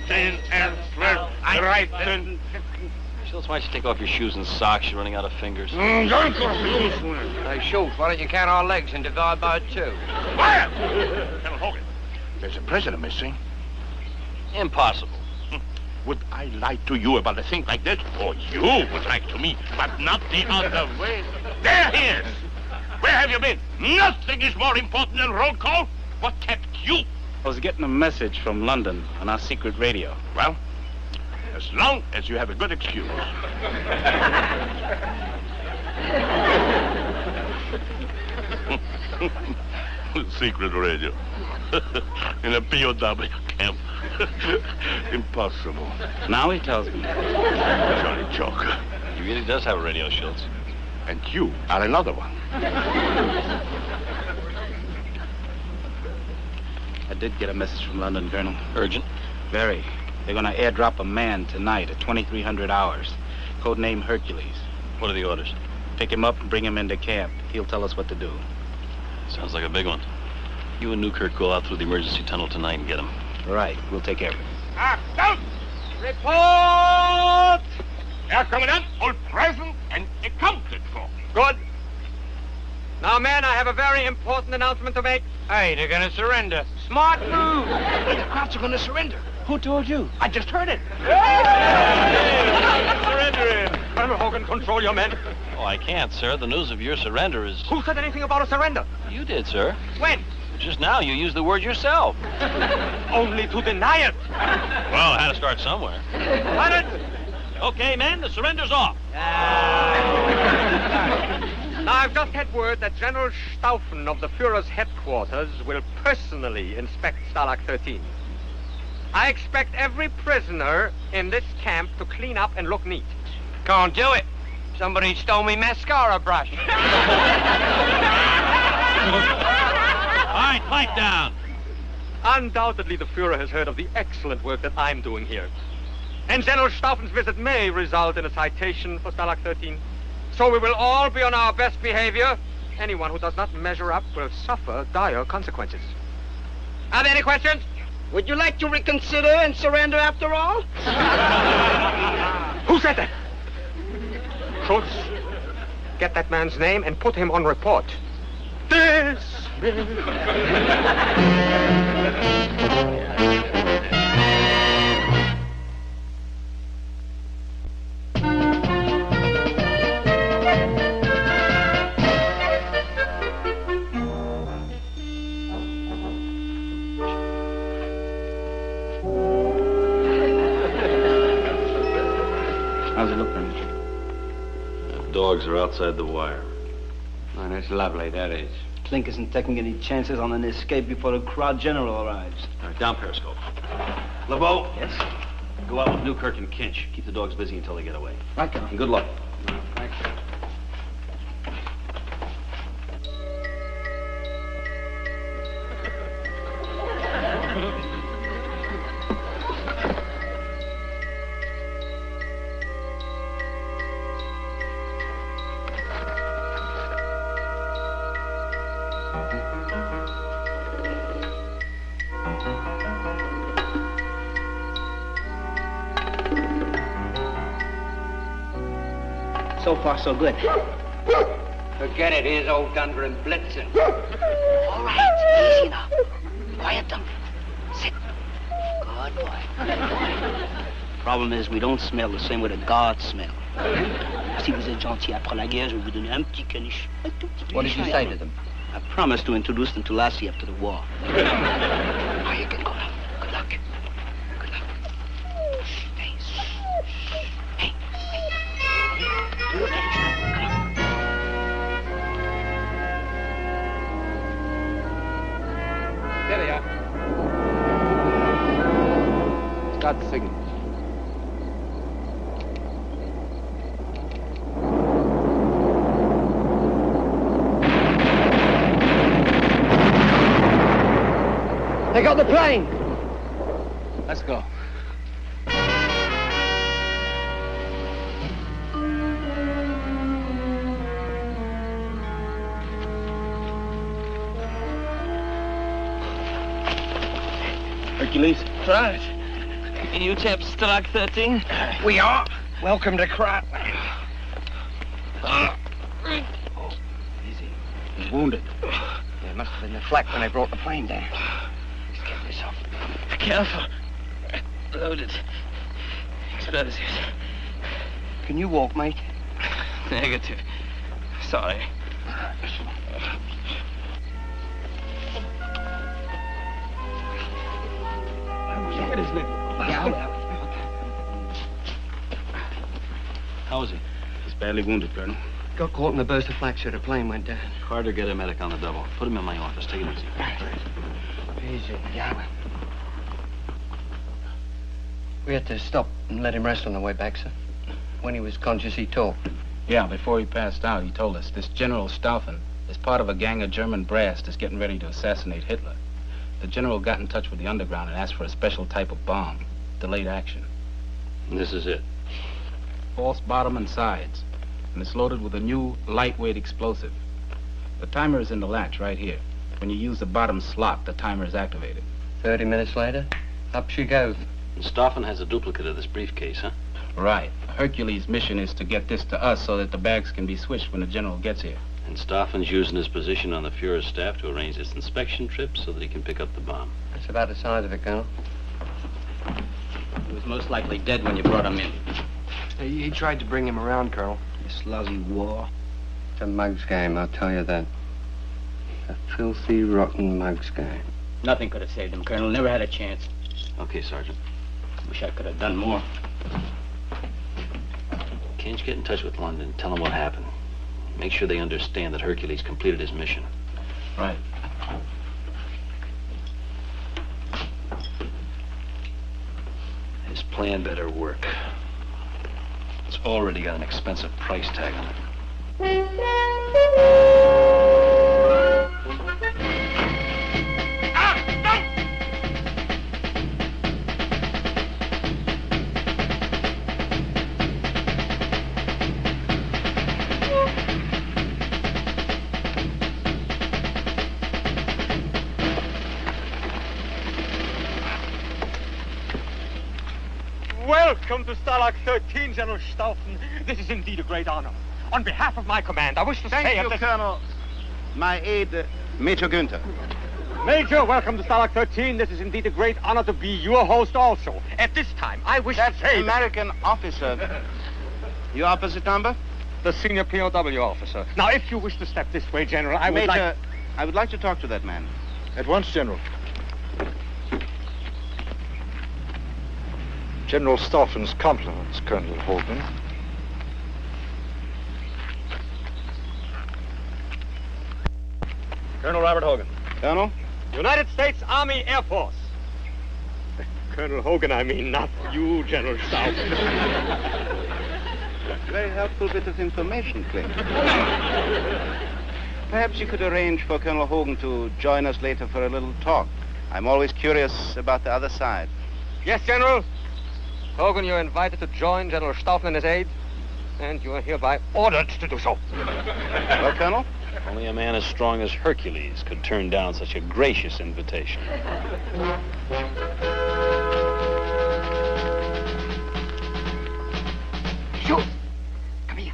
10, elsewhere, right, 10. Schultz, why don't you take off your shoes and socks? You're running out of fingers. Don't go. Hey, Schultz, why don't you count our legs and divide by 2? Quiet! Colonel Hogan, there's a prisoner missing. Impossible. Would I lie to you about a thing like this? Or you would lie to me, but not the other way. There he is! Where have you been? Nothing is more important than roll call. What kept you? I was getting a message from London on our secret radio. Well, as long as you have a good excuse. Secret radio. In a POW camp. Impossible. Now he tells me. Johnny Joker. He really does have a radio, Schultz. And you are another one. I did get a message from London, Colonel. Urgent? Very. They're going to airdrop a man tonight at 2300 hours. Codename Hercules. What are the orders? Pick him up and bring him into camp. He'll tell us what to do. Sounds like a big one. You and Newkirk go out through the emergency tunnel tonight and get him. Right. We'll take care of it. Down! Report! Herr Commandant, all present and accounted for. Good. Now, men, I have a very important announcement to make. Hey, they're gonna surrender. Smart move. The crowds are going to surrender. Who told you? I just heard it. Surrender. Colonel Hogan, control your men. Oh, I can't, sir. The news of your surrender is... Who said anything about a surrender? You did, sir. When? Just now, you used the word yourself. Only to deny it. Well, I had to start somewhere. Silence. Okay, men, the surrender's off. Now, I've just had word that General Stauffen of the Führer's headquarters will personally inspect Stalag 13. I expect every prisoner in this camp to clean up and look neat. Can't do it. Somebody stole me mascara brush. All right, pipe down. Undoubtedly, the Führer has heard of the excellent work that I'm doing here. And General Stauffen's visit may result in a citation for Stalag 13. So we will all be on our best behavior. Anyone who does not measure up will suffer dire consequences. Are there any questions? Would you like to reconsider and surrender after all? Who said that? Schultz, get that man's name and put him on report. This. How's it looking? The dogs are outside the wire. Oh, that's lovely, that is. Klink isn't taking any chances on an escape before the crowd general arrives. All right, down periscope. LeBeau. Yes? Go out with Newkirk and Kinch. Keep the dogs busy until they get away. Right, Colonel. And good luck. Thanks. So far, so good. Forget it. Here's old Dunder and Blitzen. All right, easy now. Quiet them. Sit. Good boy. Good boy. Problem is, we don't smell the same way the guards smell. Si vous êtes gentil après la guerre, je vais vous donner un petit caniche. What did you say to them? I promised to introduce them to Lassie after the war. Now you can go now. Good luck. Good luck. Shh, hey, shh, shh. Hey, hey. Do your caniche now. There they are. Start the signal. They got the plane. Let's go. Hercules? Right. You chaps Stalag 13? We are. Welcome to Krat. Oh, easy. He's wounded. It must have been the flak when they brought the plane down. Just get this off. Careful. Loaded. Explosives. Can you walk, mate? Negative. Sorry. Get his lip. How is he? He's badly wounded, Colonel. Got caught in the burst of flak, sir. The plane went down. Carter, get a medic on the double. Put him in my office. Take it easy. Easy. Yeah. We had to stop and let him rest on the way back, sir. When he was conscious, he talked. Yeah, before he passed out, he told us this General Stauffen is part of a gang of German brass that's getting ready to assassinate Hitler. The general got in touch with the underground and asked for a special type of bomb. Delayed action. And this is it. False bottom and sides. And it's loaded with a new lightweight explosive. The timer is in the latch right here. When you use the bottom slot, the timer is activated. 30 minutes later, up she goes. And Stauffen has a duplicate of this briefcase, huh? Right. Hercules' mission is to get this to us so that the bags can be switched when the general gets here. And Stauffen's using his position on the Fuhrer's staff to arrange this inspection trip so that he can pick up the bomb. That's about the size of it, Colonel. He was most likely dead when you brought him in. He tried to bring him around, Colonel. This lousy war. It's a mug's game, I'll tell you that. A filthy, rotten mug's game. Nothing could have saved him, Colonel. Never had a chance. Okay, Sergeant. Wish I could have done more. Can't you get in touch with London? Tell them what happened. Make sure they understand that Hercules completed his mission. Right. His plan better work. It's already got an expensive price tag on it. Welcome to Stalag 13, General Stauffen. This is indeed a great honor. On behalf of my command, I wish to say... Thank you, Colonel. My aide, Major Günther. Major, welcome to Stalag 13. This is indeed a great honor to be your host also. At this time, I wish to say... American officer. Your opposite number? The senior POW officer. Now, if you wish to step this way, General, I would Major, I would like to talk to that man. At once, General. General Stauffen's compliments, Colonel Hogan. Colonel Robert Hogan. Colonel? United States Army Air Force. Colonel Hogan, I mean, not you, General Stauffen. Very helpful bit of information, Clint. Perhaps you could arrange for Colonel Hogan to join us later for a little talk. I'm always curious about the other side. Yes, General. Hogan, you're invited to join General Stauffen and his aide, and you are hereby ordered to do so. Well, Colonel? Only a man as strong as Hercules could turn down such a gracious invitation. Shoot! Come here.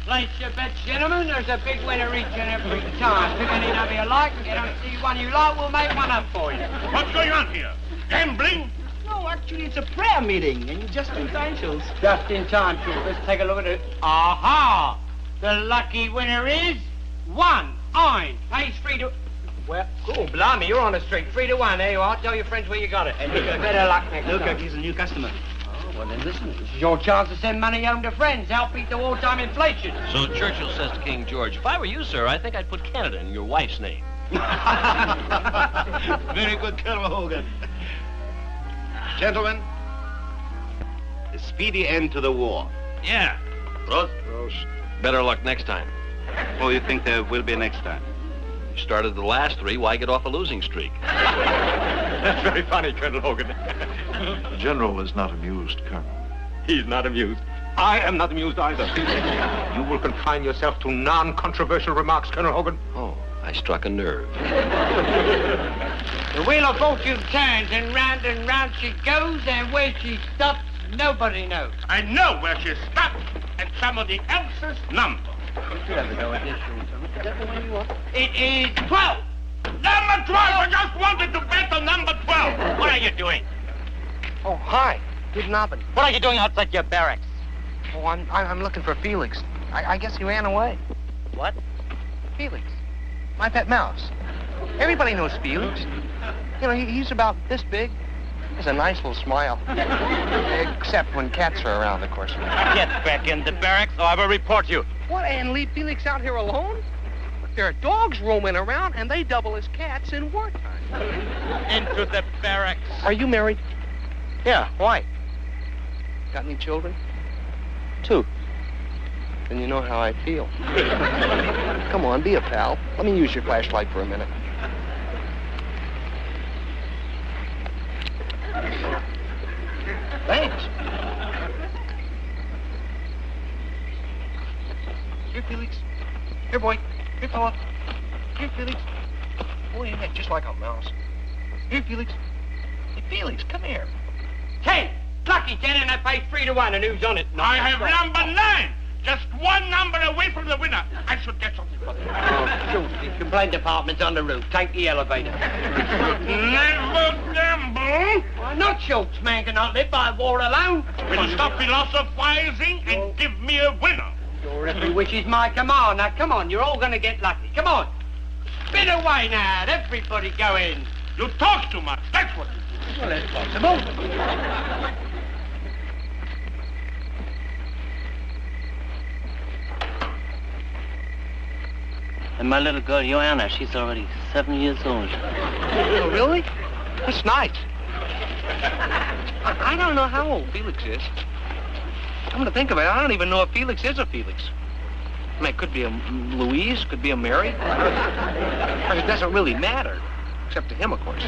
Place your bets, gentlemen. There's a big winner each and every time. Pick any number you like. Get on see one you like. We'll make one up for you. What's going on here? Gambling? No, actually, it's a prayer meeting, and just in time, Schultz. Just in time, Chief. Let's take a look at it. Aha! The lucky winner is 1. Pays 3 to... Well, oh, blimey, you're on the street. 3 to 1. There you are. Tell your friends where you got it. And better luck next time. Look, he's a new customer. Well, then listen. This is your chance to send money home to friends. Help beat the wartime inflation. So Churchill says to King George, if I were you, sir, I think I'd put Canada in your wife's name. Very good, Colonel Hogan. Gentlemen, a speedy end to the war. Yeah. Prost. Better luck next time. Oh, you think there will be next time? You started the last 3, why get off a losing streak? That's very funny, Colonel Hogan. The general is not amused, Colonel. He's not amused. I am not amused either. You will confine yourself to non-controversial remarks, Colonel Hogan. Oh, I struck a nerve. The wheel of fortune turns and round she goes, and where she stops, nobody knows. I know where she stopped and somebody else's number. It is 12. Number 12! I just wanted to bet on number 12. What are you doing? Oh, hi. Good nobbin. What are you doing outside your barracks? Oh, I'm looking for Felix. I guess he ran away. What? Felix. My pet mouse. Everybody knows Felix. You know, he's about this big. Has a nice little smile. Except when cats are around, of course. Get back in the barracks or I will report you. What, and leave Felix out here alone? There are dogs roaming around, and they double as cats in wartime. Into the barracks. Are you married? Yeah, why? Got any children? 2. Then you know how I feel. Come on, be a pal. Let me use your flashlight for a minute. Thanks. Here, Felix. Here, boy. Here, fella. Here, Felix. Boy, you act just like a mouse. Here, Felix. Hey, Felix, come here. Hey, lucky, Jen, and I pay 3 to 1, and who's on it? I have number 9. Just one number away from the winner. I should get something for that. Oh, shoot. The complaint department's on the roof. Take the elevator. Never gamble. Why not, Schultz? Man cannot live by war alone. Will you stop philosophizing and give me a winner? Your every wish is my command. Now, come on. You're all going to get lucky. Come on. Spin away now. Everybody go in. You talk too much. That's what you do. Well, that's possible. And my little girl, Joanna, she's already 7 years old. Oh, really? That's nice. I don't know how old Felix is. Come to think of it, I don't even know if Felix is a Felix. I mean, it could be a Louise, could be a Mary. It doesn't really matter. Except to him, of course.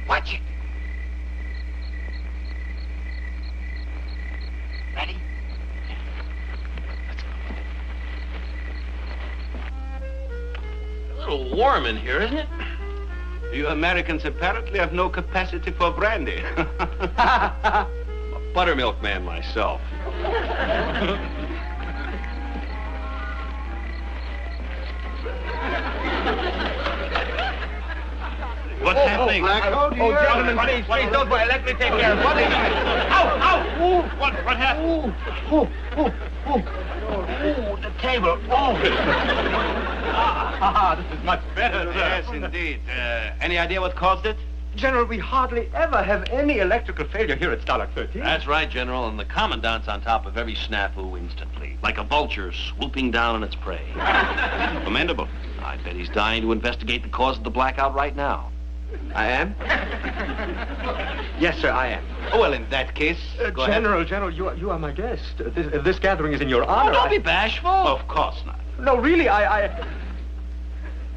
Watch it. Ready? A little warm in here, isn't it? You Americans apparently have no capacity for brandy. A buttermilk man myself. What's happening? Gentlemen, please don't worry. Let me take care of it. What is it? Ow, ow! What happened? Oh, the table. Oh. This is much better, sir. Yes, indeed. Any idea what caused it? General, we hardly ever have any electrical failure here at Stalag 13. That's right, General, and the Commandant's on top of every snafu instantly, like a vulture swooping down on its prey. Commendable. I bet he's dying to investigate the cause of the blackout right now. I am? Yes, sir, I am. Oh, well, in that case, go ahead. General, you are my guest. This gathering is in your honor. Oh, don't be bashful. Of course not. No, really,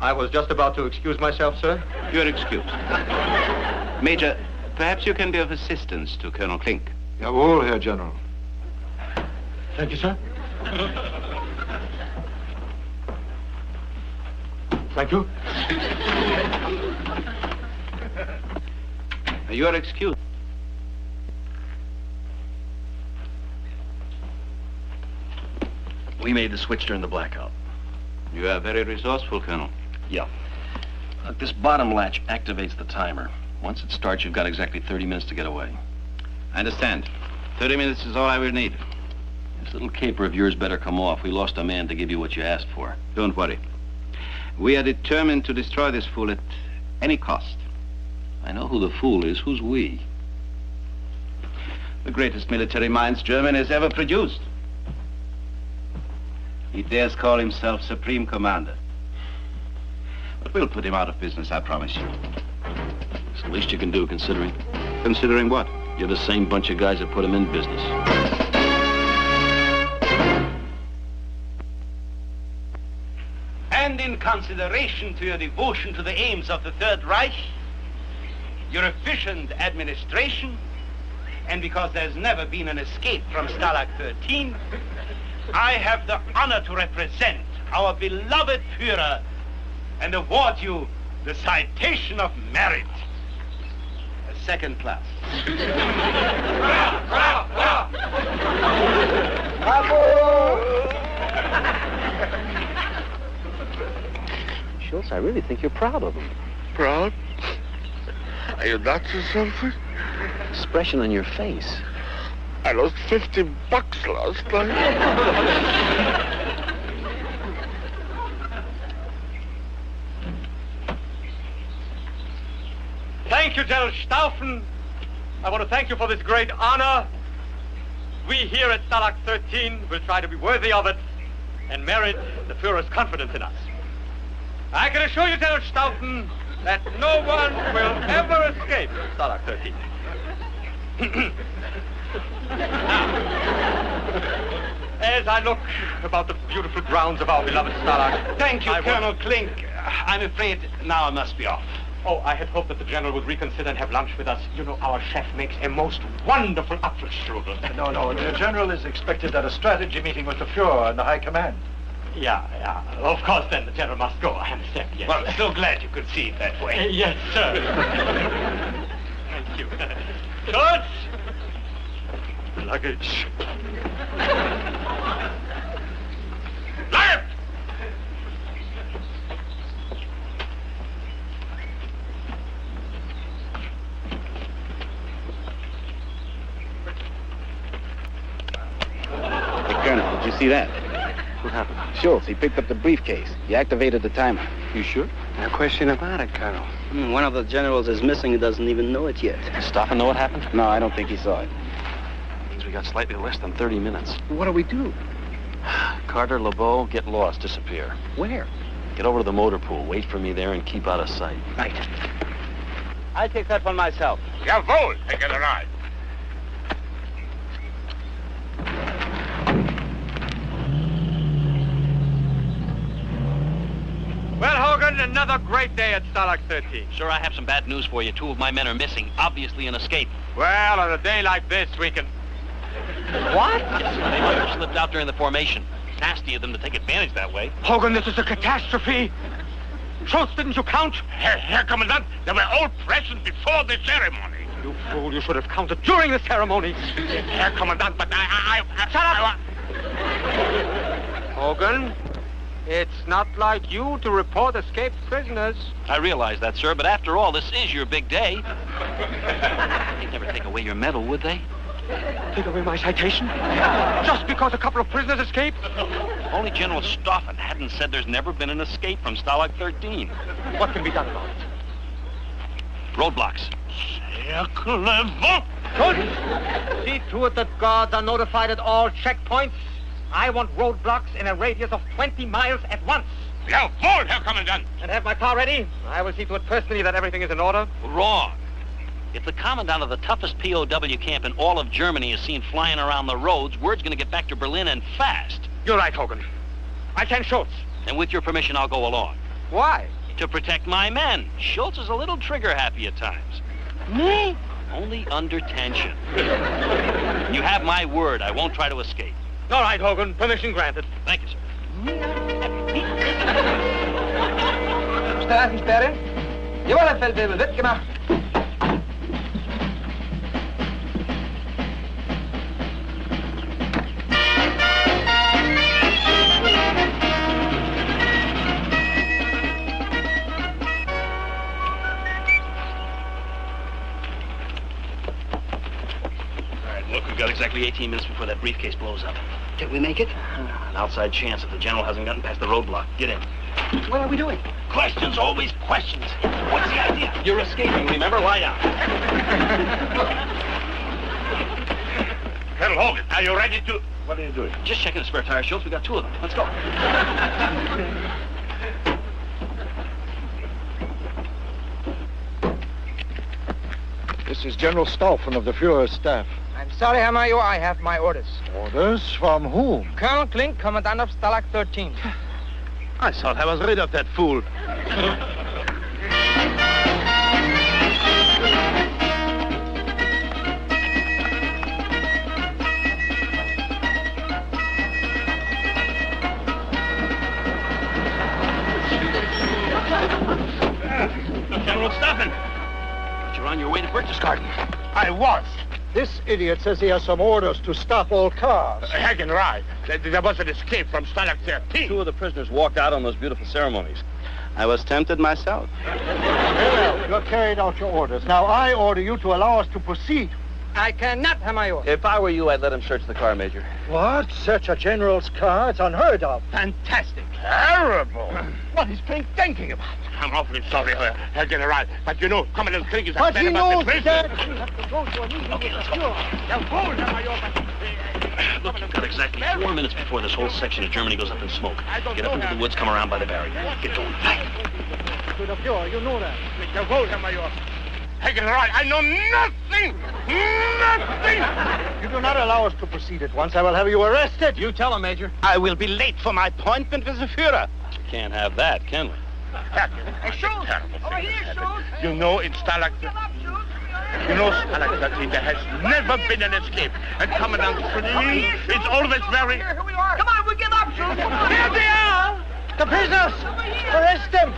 I was just about to excuse myself, sir. You're excused. Major, perhaps you can be of assistance to Colonel Klink. Jawohl, Herr General. Thank you, sir. Thank you. You are excused. We made the switch during the blackout. You are very resourceful, Colonel. Yeah. Look, this bottom latch activates the timer. Once it starts, you've got exactly 30 minutes to get away. I understand. 30 minutes is all I will need. This little caper of yours better come off. We lost a man to give you what you asked for. Don't worry. We are determined to destroy this fool at any cost. I know who the fool is. Who's we? The greatest military minds Germany has ever produced. He dares call himself Supreme Commander. But we'll put him out of business, I promise you. It's the least you can do, considering. Considering what? You're the same bunch of guys that put him in business. And in consideration to your devotion to the aims of the Third Reich, your efficient administration, and because there's never been an escape from Stalag 13, I have the honor to represent our beloved Führer and award you the citation of merit. A second class. Schultz, I really think you're proud of him. Proud? Are you nuts or something? Expression on your face. I lost $50 last night. Thank you, General Stauffen. I want to thank you for this great honor. We here at Stalag 13 will try to be worthy of it and merit the Führer's confidence in us. I can assure you, General Stauffen, that no one will ever escape Stalag 13. As I look about the beautiful grounds of our beloved Stalag... Thank you, Colonel Klink. I'm afraid now I must be off. Oh, I had hoped that the General would reconsider and have lunch with us. You know, our chef makes a most wonderful Apfelstrudel. No, the General is expected at a strategy meeting with the Fuhrer and the High Command. Yeah. Of course, then, the General must go. I understand, yes. Well, so glad you could see it that way. Yes, sir. Thank you. George! Luggage. Left! Hey, Colonel, did you see that? What happened? Schultz, he picked up the briefcase. He activated the timer. You sure? No question about it, Colonel. One of the generals is missing and doesn't even know it yet. Does Stauffen know what happened? No, I don't think he saw it. Means we got slightly less than 30 minutes. What do we do? Carter, LeBeau, get lost, disappear. Where? Get over to the motor pool, wait for me there, and keep out of sight. Right. I'll take that one myself. Jawohl, Herr General. Well, Hogan, another great day at Stalag 13. Sir, I have some bad news for you. 2 of my men are missing, obviously an escape. Well, on a day like this, we can... What? Yes, they must have slipped out during the formation. Nasty of them to take advantage that way. Hogan, this is a catastrophe. Schultz, didn't you count? Herr Commandant, they were all present before the ceremony. You fool, you should have counted during the ceremony. Herr Commandant, but I Shut up! Hogan, it's not like you to report escaped prisoners. I realize that, sir, but after all, this is your big day. They'd never take away your medal, would they? Take away my citation? Just because a couple of prisoners escaped? Only General Stauffen hadn't said there's never been an escape from Stalag 13. What can be done about it? Roadblocks. Sehr clever. Good. See to it that guards are notified at all checkpoints. I want roadblocks in a radius of 20 miles at once. Jawohl, Herr Kommandant. And have my car ready? I will see to it personally that everything is in order. Wrong. If the commandant of the toughest POW camp in all of Germany is seen flying around the roads, word's going to get back to Berlin and fast. You're right, Hogan. I send Schultz. And with your permission, I'll go along. Why? To protect my men. Schultz is a little trigger-happy at times. Me? Only under tension. You have my word. I won't try to escape. All right, Hogan. Permission granted. Thank you, sir. Straßensperre. Jawohl, Herr Feldwebel, wird gemacht. Look, we've got exactly 18 minutes before that briefcase blows up. Did we make it? An outside chance if the general hasn't gotten past the roadblock. Get in. What are we doing? Questions, always questions. What's the idea? You're escaping, remember? Lie down. Colonel Hogan, are you ready to... What are you doing? Just checking the spare tire, Schultz. We got 2 of them. Let's go. This is General Stauffen of the Führer's staff. I'm sorry, Herr Major, I have my orders. Orders from whom? Colonel Klink, Commandant of Stalag 13. I thought I was rid of that fool. Berchtesgaden. I was. This idiot says he has some orders to stop all cars. Hagen right. There was an escape from Stalag 13. Two of the prisoners walked out on those beautiful ceremonies. I was tempted myself. Well, you have carried out your orders. Now I order you to allow us to proceed. I cannot, Herr Major. If I were you, I'd let him search the car, Major. What? Search a general's car? It's unheard of. Fantastic. Terrible. What is Klink thinking about? I'm awfully sorry, Herr General. But you know, Commandant Klink is But upset he about knows the prisoners. that we have to go to a meeting with the Fuhrer. Now, hold, Herr Major. Look, you've got exactly 4 minutes before this whole section of Germany goes up in smoke. Get up into the woods, come around by the barrier. Get going. To the Fuhrer, you know that. Now, hold, Herr Major. Herr General, I know nothing! Nothing! You do not allow us to proceed at once. I will have you arrested. You tell him, Major. I will be late for my appointment with the Führer. We can't have that, can we? Hey, Schultz! Over here, Schultz! You know, in Stalag... You know, Stalag 13, there has never been an escape. And Commandant Klink is always very... Here we are. Come on, we'll get up, Schultz. Come on. Here they are! The prisoners! Arrest them!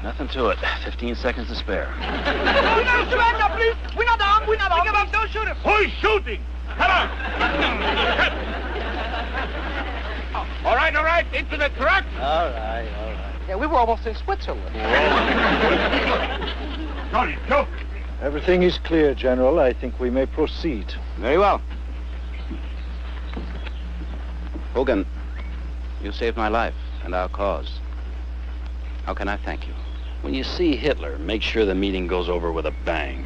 Nothing to it. 15 seconds to spare. We don't surrender, please. We're not armed. We're not armed. Give up. Don't shoot him. Who's shooting? Come on! All right, into the truck. All right. Yeah, we were almost in Switzerland. Sorry, Joe. Everything is clear, General. I think we may proceed. Very well. Hogan, you saved my life and our cause. How can I thank you? When you see Hitler, make sure the meeting goes over with a bang.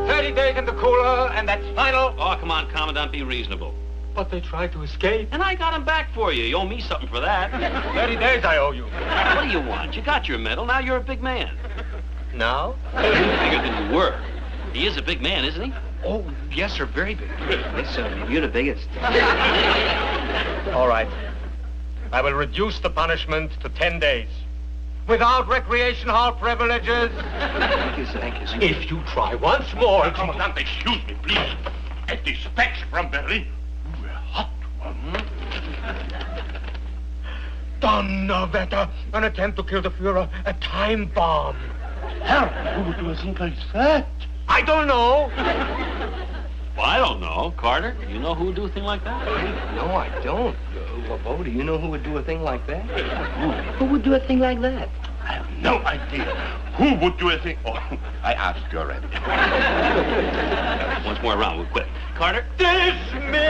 30 days in the cooler, and that's final. Oh, come on, Commandant, be reasonable. But they tried to escape. And I got him back for you. You owe me something for that. 30 days I owe you. What do you want? You got your medal. Now you're a big man. Now? Bigger than you were. He is a big man, isn't he? Oh, yes, sir. Very big. Yes, sir. You're the biggest. All right. I will reduce the punishment to 10 days. Without recreation hall privileges. Thank you, sir. Thank you, sir. If you try once more... Commandant, excuse me, please. At dispatch from Berlin. You were hot one. Donnerwetter! An attempt to kill the Führer. A time bomb. Hell, who would do a thing like that? I don't know. Well, I don't know. Carter, you know who would do a thing like that? No, I don't. Bo, do you know who would do a thing like that? Who would do a thing like that? I have no idea. Who would do a thing? Oh, I asked you already. Once more round, we'll quit. Carter? Dismiss!